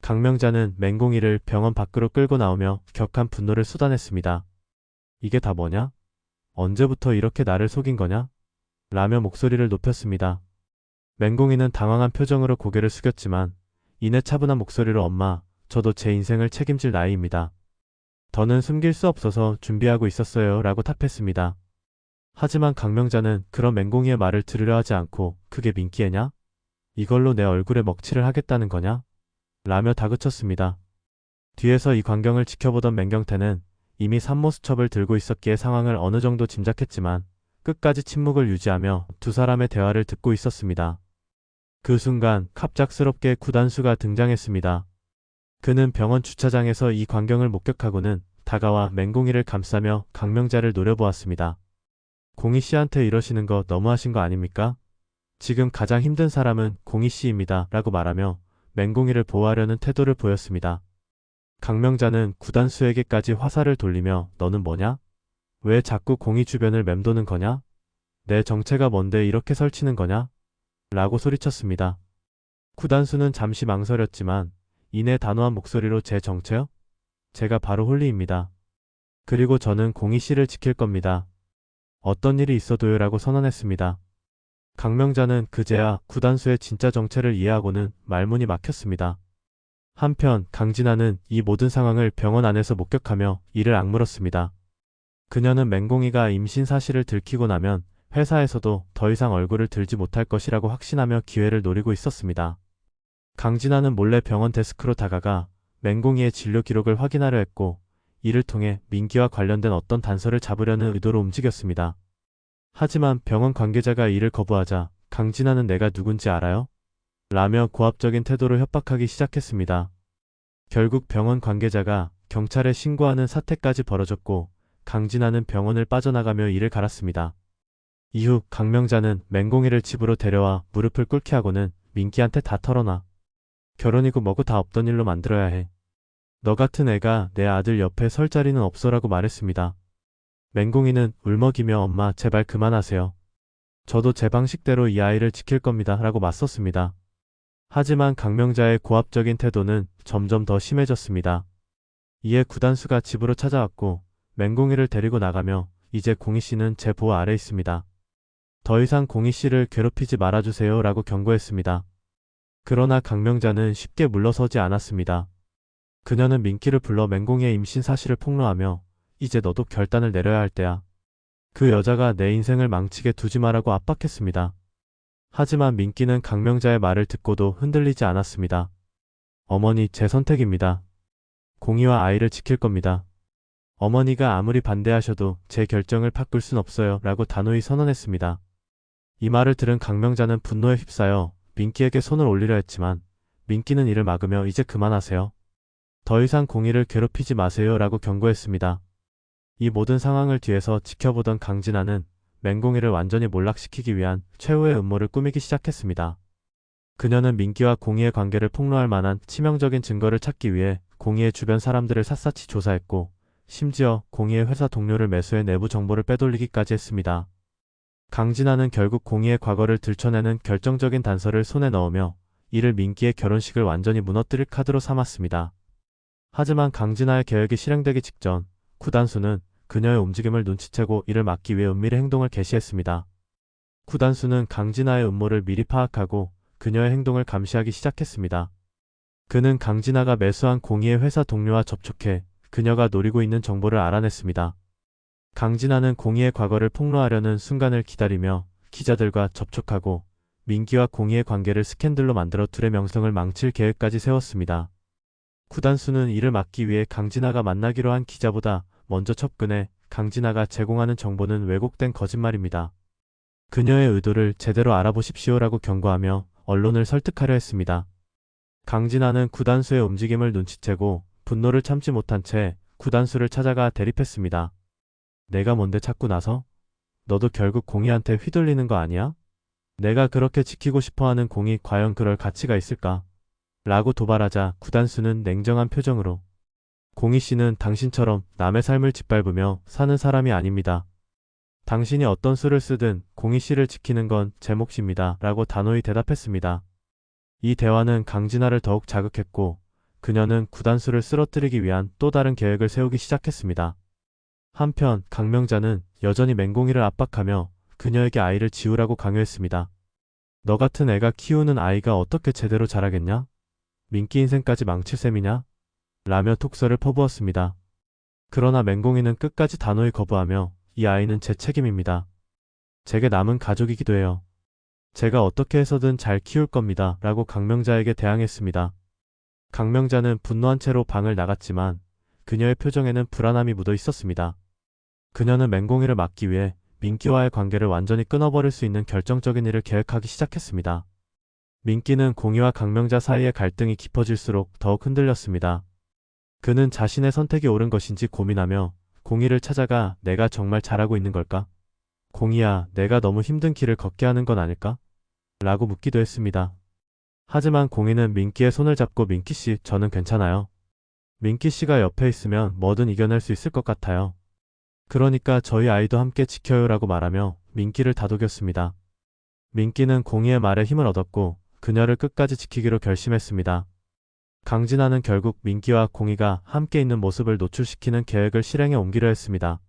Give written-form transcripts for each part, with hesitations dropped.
강명자는 맹공이를 병원 밖으로 끌고 나오며 격한 분노를 쏟아냈습니다. 이게 다 뭐냐? 언제부터 이렇게 나를 속인 거냐? 라며 목소리를 높였습니다. 맹공이는 당황한 표정으로 고개를 숙였지만 이내 차분한 목소리로 엄마, 저도 제 인생을 책임질 나이입니다. 더는 숨길 수 없어서 준비하고 있었어요 라고 답했습니다. 하지만 강명자는 그런 맹공이의 말을 들으려 하지 않고 그게 민기애냐? 이걸로 내 얼굴에 먹칠을 하겠다는 거냐? 라며 다그쳤습니다. 뒤에서 이 광경을 지켜보던 맹경태는 이미 산모수첩을 들고 있었기에 상황을 어느 정도 짐작했지만 끝까지 침묵을 유지하며 두 사람의 대화를 듣고 있었습니다. 그 순간 갑작스럽게 구단수가 등장했습니다. 그는 병원 주차장에서 이 광경을 목격하고는 다가와 맹공이를 감싸며 강명자를 노려보았습니다. 공희씨한테 이러시는 거 너무하신 거 아닙니까? 지금 가장 힘든 사람은 공희씨입니다 라고 말하며 맹공이를 보호하려는 태도를 보였습니다. 강명자는 구단수에게까지 화살을 돌리며 너는 뭐냐? 왜 자꾸 공희 주변을 맴도는 거냐? 내 정체가 뭔데 이렇게 설치는 거냐? 라고 소리쳤습니다. 구단수는 잠시 망설였지만 이내 단호한 목소리로 제 정체요? 제가 바로 홀리입니다. 그리고 저는 공희씨를 지킬 겁니다. 어떤 일이 있어도요 라고 선언했습니다. 강명자는 그제야 구단수의 진짜 정체를 이해하고는 말문이 막혔습니다. 한편 강진아는 이 모든 상황을 병원 안에서 목격하며 이를 악물었습니다. 그녀는 맹공이가 임신 사실을 들키고 나면 회사에서도 더 이상 얼굴을 들지 못할 것이라고 확신하며 기회를 노리고 있었습니다. 강진아는 몰래 병원 데스크로 다가가 맹공이의 진료 기록을 확인하려 했고 이를 통해 민기와 관련된 어떤 단서를 잡으려는 의도로 움직였습니다. 하지만 병원 관계자가 이를 거부하자 강진아는 내가 누군지 알아요? 라며 고압적인 태도로 협박하기 시작했습니다. 결국 병원 관계자가 경찰에 신고하는 사태까지 벌어졌고 강진아는 병원을 빠져나가며 이를 갈았습니다. 이후 강명자는 맹공이를 집으로 데려와 무릎을 꿇게 하고는 민기한테 다 털어놔. 결혼이고 뭐고 다 없던 일로 만들어야 해. 너 같은 애가 내 아들 옆에 설 자리는 없어라고 말했습니다. 맹공이는 울먹이며 엄마 제발 그만하세요. 저도 제 방식대로 이 아이를 지킬 겁니다 라고 맞섰습니다. 하지만 강명자의 고압적인 태도는 점점 더 심해졌습니다. 이에 구단수가 집으로 찾아왔고 맹공이를 데리고 나가며 이제 공희씨는 제 보호 아래 있습니다. 더 이상 공희씨를 괴롭히지 말아주세요 라고 경고했습니다. 그러나 강명자는 쉽게 물러서지 않았습니다. 그녀는 민기를 불러 맹공이의 임신 사실을 폭로하며 이제 너도 결단을 내려야 할 때야. 그 여자가 내 인생을 망치게 두지 마라고 압박했습니다. 하지만 민기는 강명자의 말을 듣고도 흔들리지 않았습니다. 어머니 제 선택입니다. 공희와 아이를 지킬 겁니다. 어머니가 아무리 반대하셔도 제 결정을 바꿀 순 없어요 라고 단호히 선언했습니다. 이 말을 들은 강명자는 분노에 휩싸여 민기에게 손을 올리려 했지만 민기는 이를 막으며 이제 그만하세요. 더 이상 공희를 괴롭히지 마세요 라고 경고했습니다. 이 모든 상황을 뒤에서 지켜보던 강진아는 맹공이를 완전히 몰락시키기 위한 최후의 음모를 꾸미기 시작했습니다. 그녀는 민기와 공희의 관계를 폭로할 만한 치명적인 증거를 찾기 위해 공희의 주변 사람들을 샅샅이 조사했고 심지어 공희의 회사 동료를 매수해 내부 정보를 빼돌리기까지 했습니다. 강진아는 결국 공희의 과거를 들춰내는 결정적인 단서를 손에 넣으며 이를 민기의 결혼식을 완전히 무너뜨릴 카드로 삼았습니다. 하지만 강진아의 계획이 실행되기 직전 구단수는 그녀의 움직임을 눈치채고 이를 막기 위해 은밀의 행동을 개시했습니다. 구단수는 강진아의 음모를 미리 파악하고 그녀의 행동을 감시하기 시작했습니다. 그는 강진아가 매수한 공희의 회사 동료와 접촉해 그녀가 노리고 있는 정보를 알아냈습니다. 강진아는 공희의 과거를 폭로하려는 순간을 기다리며 기자들과 접촉하고 민기와 공희의 관계를 스캔들로 만들어 둘의 명성을 망칠 계획까지 세웠습니다. 구단수는 이를 막기 위해 강진아가 만나기로 한 기자보다 먼저 접근해 강진아가 제공하는 정보는 왜곡된 거짓말입니다. 그녀의 의도를 제대로 알아보십시오라고 경고하며 언론을 설득하려 했습니다. 강진아는 구단수의 움직임을 눈치채고 분노를 참지 못한 채 구단수를 찾아가 대립했습니다. 내가 뭔데 찾고 나서? 너도 결국 공희한테 휘둘리는 거 아니야? 내가 그렇게 지키고 싶어하는 공희 과연 그럴 가치가 있을까? 라고 도발하자 구단수는 냉정한 표정으로 공희씨는 당신처럼 남의 삶을 짓밟으며 사는 사람이 아닙니다. 당신이 어떤 수를 쓰든 공희씨를 지키는 건 제 몫입니다. 라고 단호히 대답했습니다. 이 대화는 강진아를 더욱 자극했고 그녀는 구단수를 쓰러뜨리기 위한 또 다른 계획을 세우기 시작했습니다. 한편 강명자는 여전히 맹공이를 압박하며 그녀에게 아이를 지우라고 강요했습니다. 너 같은 애가 키우는 아이가 어떻게 제대로 자라겠냐? 민기 인생까지 망칠 셈이냐? 라며 톡서를 퍼부었습니다. 그러나 맹공이는 끝까지 단호히 거부하며 이 아이는 제 책임입니다. 제게 남은 가족이기도 해요. 제가 어떻게 해서든 잘 키울 겁니다. 라고 강명자에게 대항했습니다. 강명자는 분노한 채로 방을 나갔지만 그녀의 표정에는 불안함이 묻어 있었습니다. 그녀는 맹공이를 막기 위해 민기와의 관계를 완전히 끊어버릴 수 있는 결정적인 일을 계획하기 시작했습니다. 민기는 공이와 강명자 사이의 갈등이 깊어질수록 더욱 흔들렸습니다. 그는 자신의 선택이 옳은 것인지 고민하며 공이를 찾아가 내가 정말 잘하고 있는 걸까? 공이야, 내가 너무 힘든 길을 걷게 하는 건 아닐까? 라고 묻기도 했습니다. 하지만 공이는 민기의 손을 잡고 민기씨, 저는 괜찮아요. 민기씨가 옆에 있으면 뭐든 이겨낼 수 있을 것 같아요. 그러니까 저희 아이도 함께 지켜요라고 말하며 민기를 다독였습니다. 민기는 공이의 말에 힘을 얻었고 그녀를 끝까지 지키기로 결심했습니다. 강진아는 결국 민기와 공이가 함께 있는 모습을 노출시키는 계획을 실행에 옮기려 했습니다.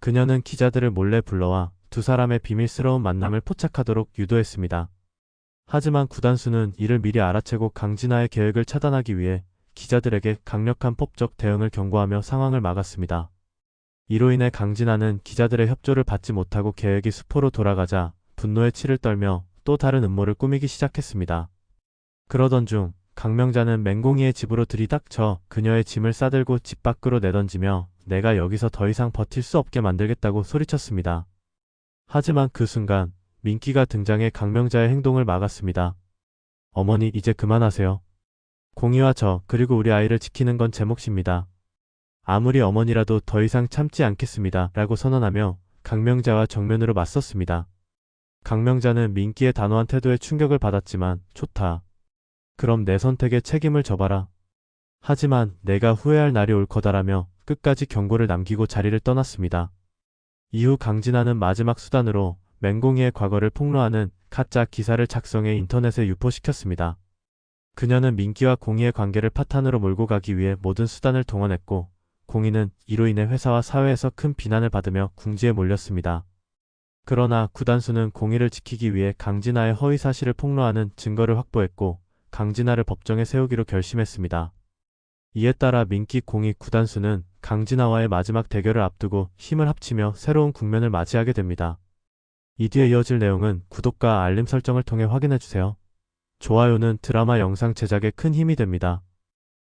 그녀는 기자들을 몰래 불러와 두 사람의 비밀스러운 만남을 포착하도록 유도했습니다. 하지만 구단수는 이를 미리 알아채고 강진아의 계획을 차단하기 위해 기자들에게 강력한 법적 대응을 경고하며 상황을 막았습니다. 이로 인해 강진아는 기자들의 협조를 받지 못하고 계획이 수포로 돌아가자 분노에 치를 떨며 또 다른 음모를 꾸미기 시작했습니다. 그러던 중 강명자는 맹공이의 집으로 들이닥쳐 그녀의 짐을 싸들고 집 밖으로 내던지며 내가 여기서 더 이상 버틸 수 없게 만들겠다고 소리쳤습니다. 하지만 그 순간 민기가 등장해 강명자의 행동을 막았습니다. 어머니, 이제 그만하세요. 공이와 저 그리고 우리 아이를 지키는 건 제 몫입니다. 아무리 어머니라도 더 이상 참지 않겠습니다. 라고 선언하며 강명자와 정면으로 맞섰습니다. 강명자는 민기의 단호한 태도에 충격을 받았지만 좋다. 그럼 내 선택에 책임을 져봐라. 하지만 내가 후회할 날이 올 거다라며 끝까지 경고를 남기고 자리를 떠났습니다. 이후 강진아는 마지막 수단으로 맹공이의 과거를 폭로하는 가짜 기사를 작성해 인터넷에 유포시켰습니다. 그녀는 민기와 공이의 관계를 파탄으로 몰고 가기 위해 모든 수단을 동원했고 공이는 이로 인해 회사와 사회에서 큰 비난을 받으며 궁지에 몰렸습니다. 그러나 구단수는 공이를 지키기 위해 강진아의 허위 사실을 폭로하는 증거를 확보했고 강진아를 법정에 세우기로 결심했습니다. 이에 따라 민기, 공이, 구단수는 강진아와의 마지막 대결을 앞두고 힘을 합치며 새로운 국면을 맞이하게 됩니다. 이 뒤에 이어질 내용은 구독과 알림 설정을 통해 확인해주세요. 좋아요는 드라마 영상 제작에 큰 힘이 됩니다.